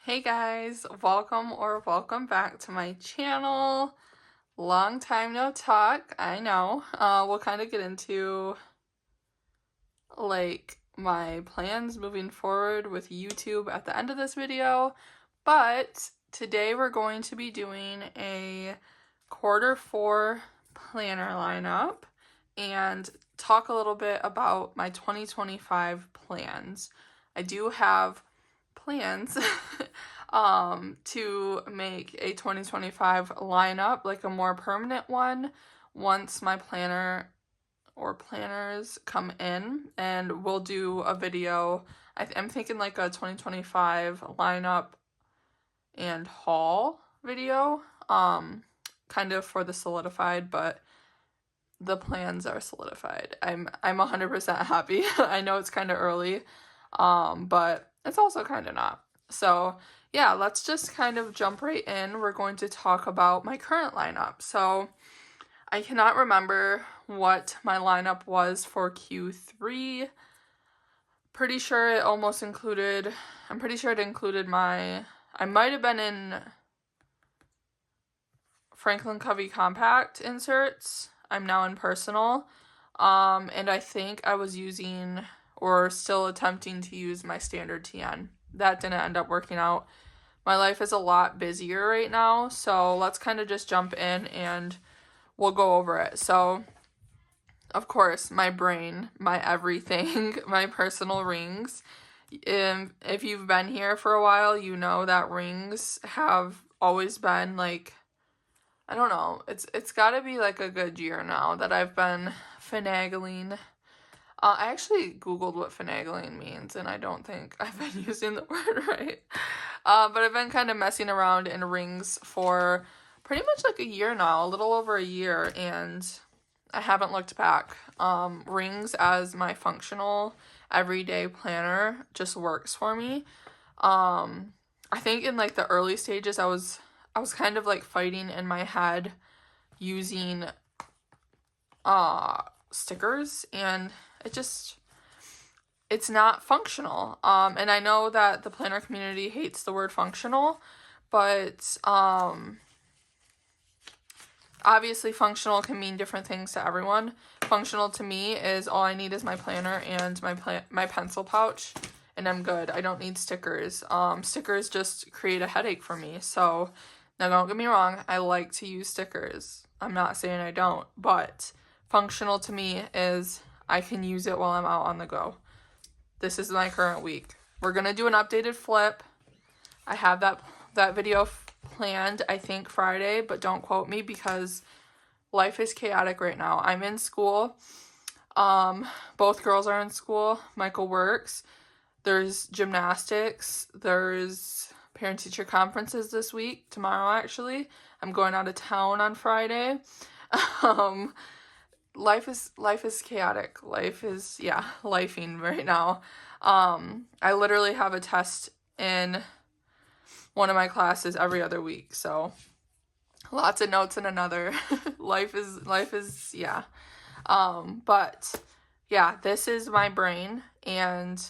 Hey guys, welcome back to my channel. Long time no talk, I know. We'll kind of get into like my plans moving forward with YouTube at the end of this video, but today we're going to be doing a Q4 planner lineup and talk a little bit about my 2025 plans. I do have plans to make a 2025 lineup, like a more permanent one, once my planner or planners come in, and we'll do a video. I'm thinking like a 2025 lineup and haul video, kind of for the solidified, but the plans are solidified. I'm 100% happy. I know it's kind of early, but it's also kind of not. So yeah, let's just kind of jump right in. We're going to talk about my current lineup. So I cannot remember what my lineup was for Q3. Pretty sure it almost included, I'm pretty sure it included I might have been in Franklin Covey Compact inserts. I'm now in personal. And I think I was using or still attempting to use my standard TN. That didn't end up working out. My life is a lot busier right now, so let's kind of just jump in and we'll go over it. So, of course, my brain, my everything, my personal rings. If you've been here for a while, you know that rings have always been like, I don't know, it's got to be like a good year now that I've been finagling. I actually Googled what finagling means, and I don't think I've been using the word right. But I've been kind of messing around in rings for pretty much like a year now, a little over a year, and I haven't looked back. Rings as my functional everyday planner just works for me. I think in like the early stages, I was kind of like fighting in my head using stickers, and it's not functional. And I know that the planner community hates the word functional, but obviously functional can mean different things to everyone. Functional to me is all I need is my planner and my pencil pouch, and I'm good. I don't need stickers. Stickers just create a headache for me. So now don't get me wrong, I like to use stickers. I'm not saying I don't, but functional to me is I can use it while I'm out on the go. This is my current week. We're going to do an updated flip. I have that video planned, I think Friday, but don't quote me because life is chaotic right now. I'm in school. Both girls are in school. Michael works. There's gymnastics. There's parent-teacher conferences this week. Tomorrow, actually. I'm going out of town on Friday. Life is chaotic. Life is, lifing right now. I literally have a test in one of my classes every other week, so lots of notes in another. life is, yeah. But yeah, this is my brain, and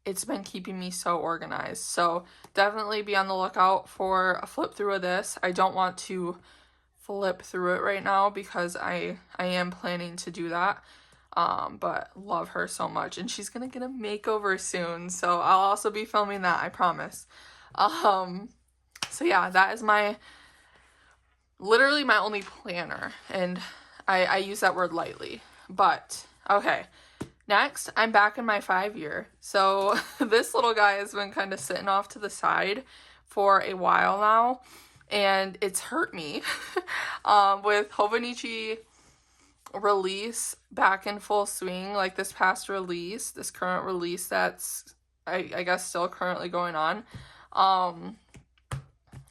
it's been keeping me so organized. So definitely be on the lookout for a flip through of this. I don't want to flip through it right now because I am planning to do that. But love her so much, and she's gonna get a makeover soon, so I'll also be filming that, I promise. So yeah, that is literally my only planner, and I use that word lightly. But okay, next I'm back in my FiveYear. So this little guy has been kind of sitting off to the side for a while now, and it's hurt me. With Hobonichi release back in full swing, like this past release, this current release that's I guess still currently going on,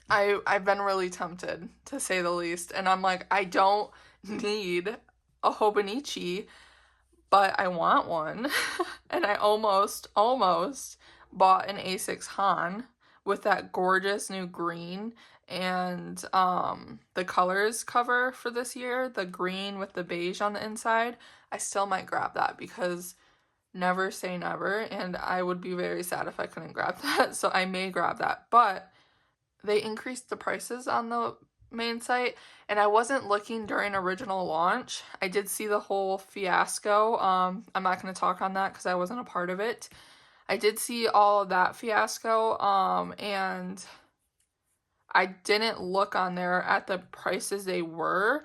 I've been really tempted, to say the least, and I'm like, I don't need a Hobonichi, but I want one. And I almost bought an A6 Han with that gorgeous new green, and the colors cover for this year, the green with the beige on the inside. I still might grab that because never say never, and I would be very sad if I couldn't grab that, so I may grab that. But they increased the prices on the main site, and I wasn't looking during original launch. I did see the whole fiasco. I'm not going to talk on that because I wasn't a part of it. I did see all of that fiasco, and I didn't look on there at the prices they were,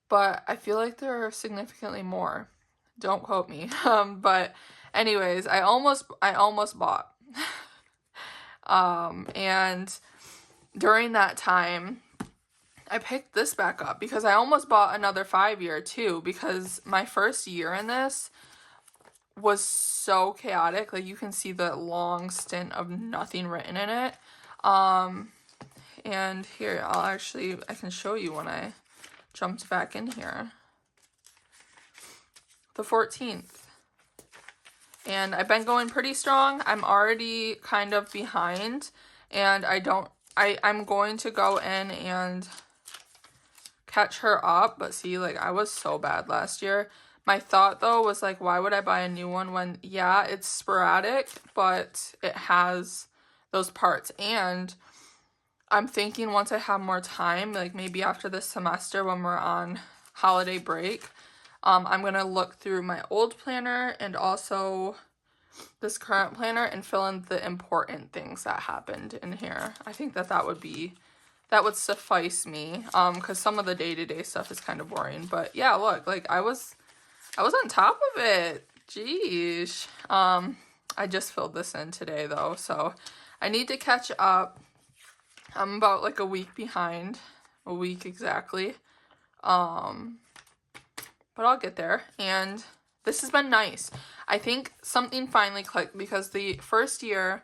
but I feel like they're significantly more. Don't quote me. But anyways, I almost bought. And during that time, I picked this back up because I almost bought another FiveYear too, because my first year in this was so chaotic. Like, you can see the long stint of nothing written in it. And here, I can show you when I jumped back in here. The 14th. And I've been going pretty strong. I'm already kind of behind, and I'm going to go in and catch her up. But see, like, I was so bad last year. My thought, though, was like, why would I buy a new one when, yeah, it's sporadic, but it has those parts. And I'm thinking once I have more time, like maybe after this semester when we're on holiday break, I'm going to look through my old planner and also this current planner and fill in the important things that happened in here. I think that would suffice me, because some of the day-to-day stuff is kind of boring. But yeah, look, like I was on top of it. Jeez. I just filled this in today though, so I need to catch up. I'm about like a week behind, a week exactly. But I'll get there, and this has been nice. I think something finally clicked, because the first year,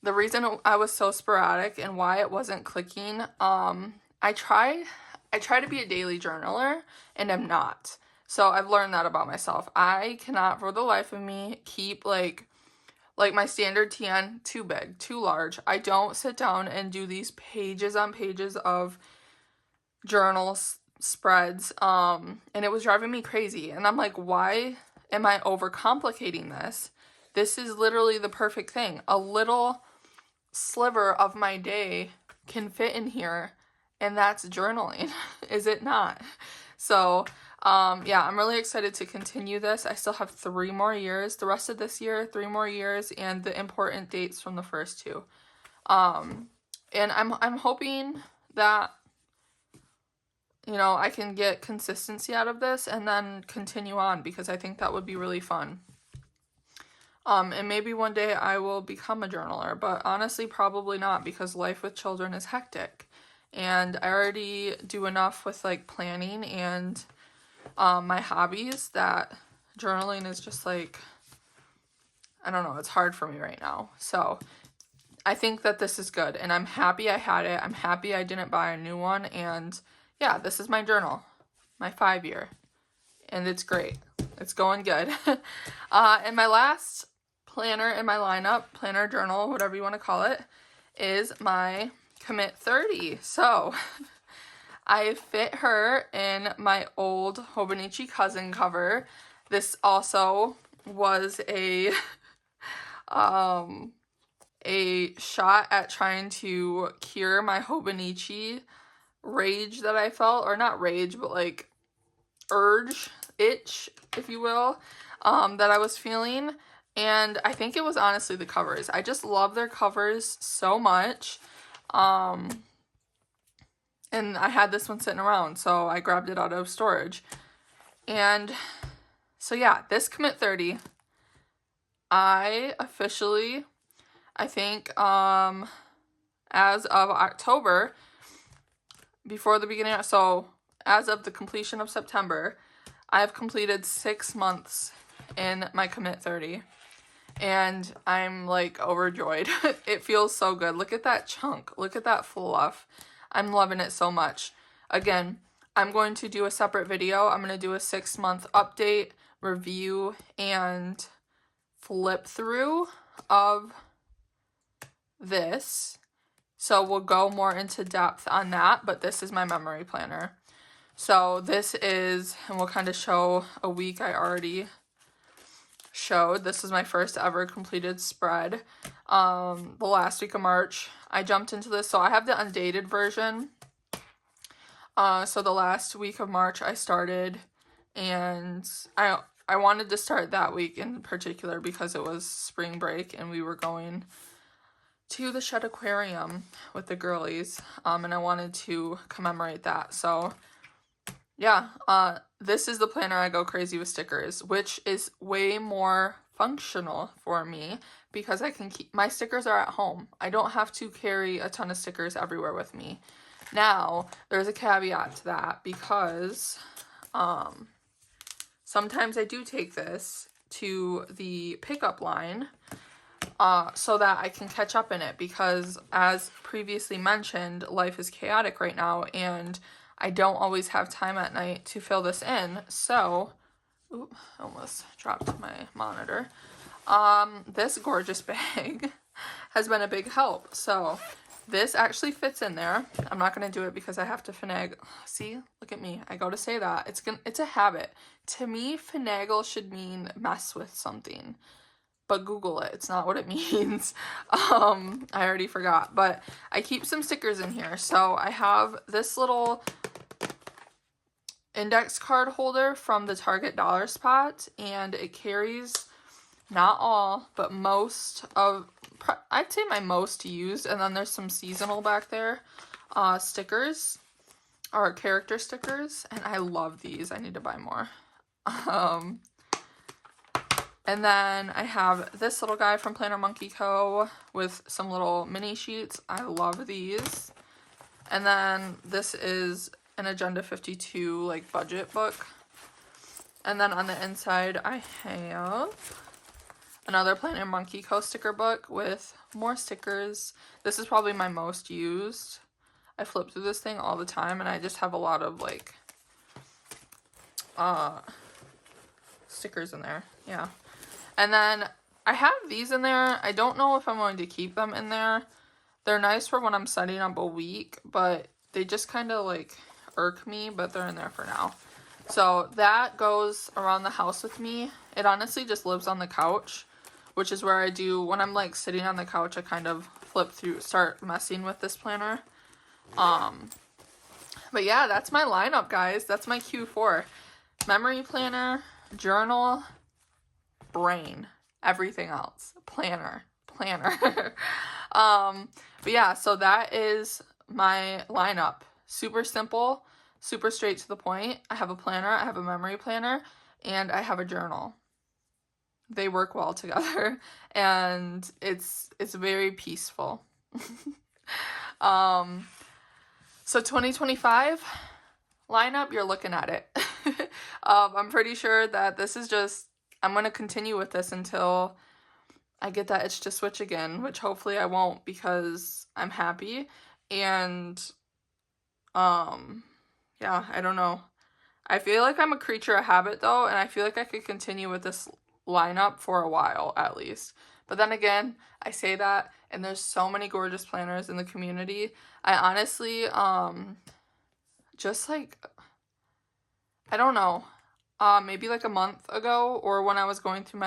the reason I was so sporadic and why it wasn't clicking, I try to be a daily journaler, and I'm not. So I've learned that about myself. I cannot for the life of me keep like my standard TN too big, too large. I don't sit down and do these pages on pages of journals spreads, and it was driving me crazy, and I'm like, why am I overcomplicating this? This is literally the perfect thing. A little sliver of my day can fit in here, and that's journaling. Is it not? So yeah, I'm really excited to continue this. I still have 3 more years, the rest of this year, 3 more years, and the important dates from the first 2. And I'm hoping that, you know, I can get consistency out of this and then continue on, because I think that would be really fun. And maybe one day I will become a journaler, but honestly, probably not, because life with children is hectic. And I already do enough with like planning and my hobbies that journaling is just like, I don't know, it's hard for me right now. So I think that this is good, and I'm happy I had it. I'm happy I didn't buy a new one, and yeah, this is my journal, my FiveYear, and it's great. It's going good. And my last planner in my lineup, planner, journal, whatever you want to call it, is my Commit 30. So I fit her in my old Hobonichi Cousin cover. This also was a shot at trying to cure my Hobonichi rage that I felt, or not rage, but like itch, if you will, that I was feeling. And I think it was honestly the covers. I just love their covers so much. And I had this one sitting around, so I grabbed it out of storage. And so yeah, this Commit 30, I officially, I think, as of October, before the beginning, so as of the completion of September, I have completed 6 months in my Commit 30, and I'm like overjoyed. It feels so good. Look at that chunk. Look at that fluff. I'm loving it so much. Again, I'm going to do a separate video. I'm going to do a 6-month update, review, and flip through of this. So we'll go more into depth on that, but this is my memory planner. So this is, and we'll kind of show a week I already showed, this is my first ever completed spread. The last week of March, I jumped into this. So I have the undated version. So the last week of March I started, and I wanted to start that week in particular because it was spring break and we were going to the Shed Aquarium with the girlies, and I wanted to commemorate that. So yeah, this is the planner I go crazy with stickers, which is way more functional for me because I can keep my stickers are at home. I don't have to carry a ton of stickers everywhere with me. Now, there's a caveat to that because sometimes I do take this to the pickup line so that I can catch up in it because, as previously mentioned, life is chaotic right now and I don't always have time at night to fill this in. So, oops, almost dropped my monitor. This gorgeous bag has been a big help. So, this actually fits in there. I'm not going to do it because I have to finagle. See, look at me. I go to say that. It's a habit. To me, finagle should mean mess with something. But Google it. It's not what it means. I already forgot. But I keep some stickers in here. So I have this little index card holder from the Target Dollar Spot. And it carries not all, but most of, I'd say my most used, and then there's some seasonal back there, stickers, or character stickers, and I love these. I need to buy more. And then I have this little guy from Planner Monkey Co. with some little mini sheets. I love these. And then this is an Agenda 52, like, budget book. And then on the inside, I have another Planner Monkey Co. sticker book with more stickers. This is probably my most used. I flip through this thing all the time, and I just have a lot of, like, stickers in there. Yeah. And then I have these in there. I don't know if I'm going to keep them in there. They're nice for when I'm setting up a week, but they just kind of, like, irk me, but they're in there for now. So that goes around the house with me. It honestly just lives on the couch, which is where I do, when I'm, like, sitting on the couch, I kind of flip through, start messing with this planner. But yeah, that's my lineup, guys. That's my Q4. Memory planner, journal, brain, everything else. Planner. But yeah, so that is my lineup. Super simple, super straight to the point. I have a planner, I have a memory planner, and I have a journal. They work well together, and it's very peaceful. So 2025 lineup, you're looking at it. I'm pretty sure that this is just, I'm going to continue with this until I get that itch to switch again, which hopefully I won't because I'm happy. And, yeah, I don't know. I feel like I'm a creature of habit though, and I feel like I could continue with this lineup for a while at least. But then again, I say that, and there's so many gorgeous planners in the community. I honestly, just like, I don't know, maybe like a month ago, or when I was going through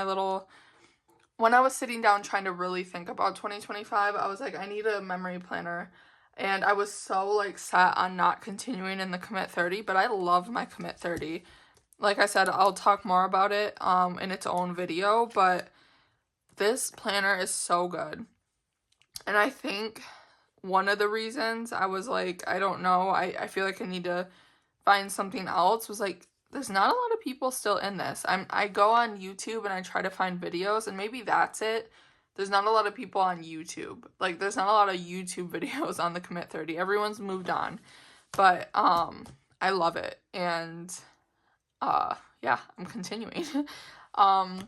when I was sitting down trying to really think about 2025, I was like, I need a memory planner. And I was so, like, set on not continuing in the Commit 30, but I love my Commit 30. Like I said, I'll talk more about it in its own video, but this planner is so good. And I think one of the reasons I was like, I don't know, I feel like I need to find something else was like, there's not a lot of people still in this. I go on YouTube and I try to find videos, and maybe that's it. There's not a lot of people on YouTube. Like, there's not a lot of YouTube videos on the Commit 30. Everyone's moved on. But, I love it. And, yeah, I'm continuing. I'm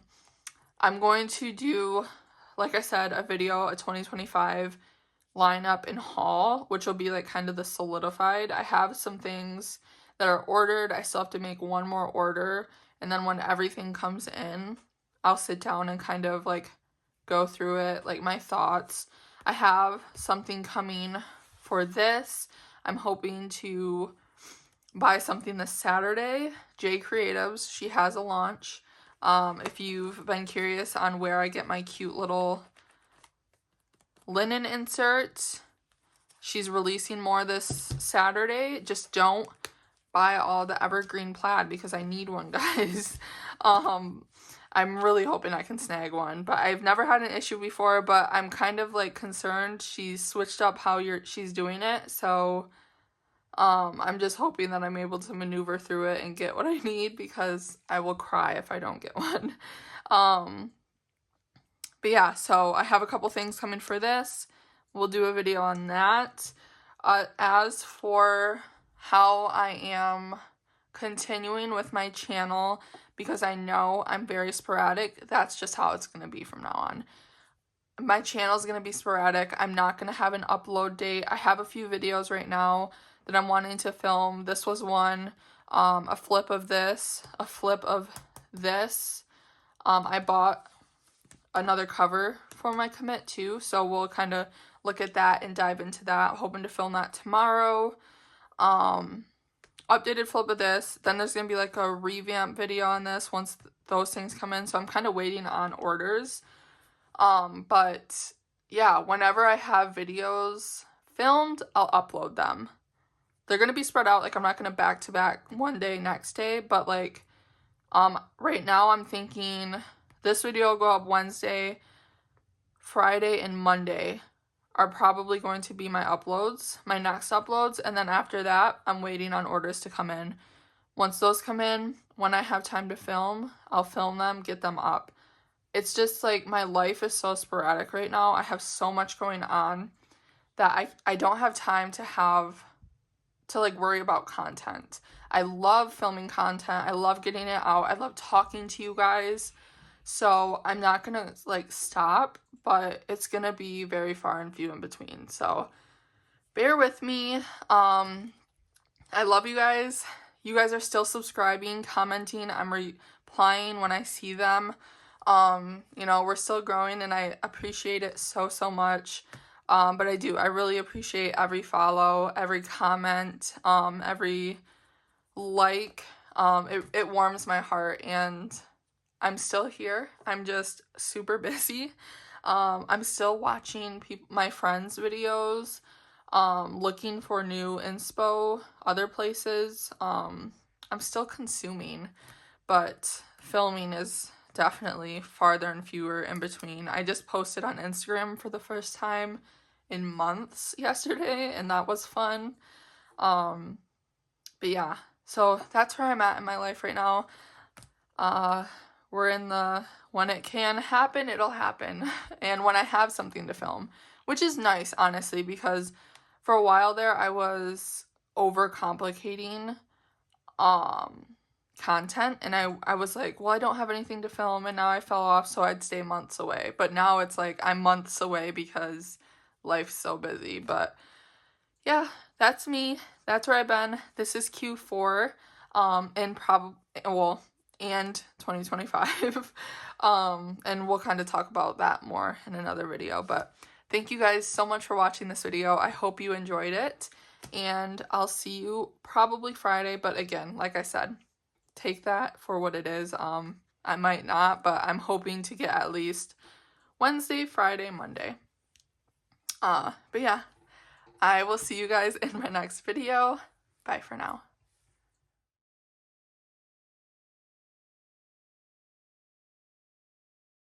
going to do, like I said, a video, a 2025 lineup and haul, which will be, like, kind of the solidified. I have some things that are ordered. I still have to make one more order. And then when everything comes in, I'll sit down and kind of, like, go through it, like, my thoughts. I have something coming for this. I'm hoping to buy something this Saturday. J Creatives, she has a launch If you've been curious on where I get my cute little linen inserts, she's releasing more this Saturday. Just don't buy all the evergreen plaid because I need one, guys. I'm really hoping I can snag one, but I've never had an issue before, but I'm kind of like concerned. She's switched up how she's doing it, so I'm just hoping that I'm able to maneuver through it and get what I need, because I will cry if I don't get one. But yeah, so I have a couple things coming for this. We'll do a video on that. As for how I am continuing with my channel, because I know I'm very sporadic, that's just how it's going to be from now on. My channel is going to be sporadic. I'm not going to have an upload date. I have a few videos right now that I'm wanting to film. This was one, a flip of this, a flip of this. I bought another cover for my commit too, so we'll kind of look at that and dive into that. Hoping to film that tomorrow. Updated flip of this. Then there's gonna be like a revamp video on this once those things come in, so I'm kind of waiting on orders. But yeah, whenever I have videos filmed, I'll upload them. They're gonna be spread out, like I'm not gonna back to back one day next day, but like right now I'm thinking this video will go up Wednesday, Friday, and Monday are probably going to be my uploads, my next uploads, and then after that, I'm waiting on orders to come in. Once those come in, when I have time to film, I'll film them, get them up. It's just like my life is so sporadic right now. I have so much going on that I don't have time to like worry about content. I love filming content. I love getting it out. I love talking to you guys. So I'm not gonna like stop, but it's gonna be very far and few in between. So bear with me. I love you guys. You guys are still subscribing, commenting. I'm replying when I see them. You know, we're still growing and I appreciate it so much. But I really appreciate every follow, every comment, every like. It warms my heart, and I'm still here. I'm just super busy. I'm still watching my friends' videos, looking for new inspo other places. I'm still consuming, but filming is definitely farther and fewer in between. I just posted on Instagram for the first time in months yesterday, and that was fun. But yeah, so that's where I'm at in my life right now. We're in the when it can happen, it'll happen. And when I have something to film, which is nice, honestly, because for a while there, I was overcomplicating content, and I was like, well, I don't have anything to film, and now I fell off, so I'd stay months away. But now it's like I'm months away because life's so busy. But yeah, that's me. That's where I've been. This is Q4, and 2025. And we'll kind of talk about that more in another video. But thank you guys so much for watching this video. I hope you enjoyed it, and I'll see you probably Friday. But again, like I said, take that for what it is. I might not, but I'm hoping to get at least Wednesday, Friday, Monday. But yeah, I will see you guys in my next video. Bye for now.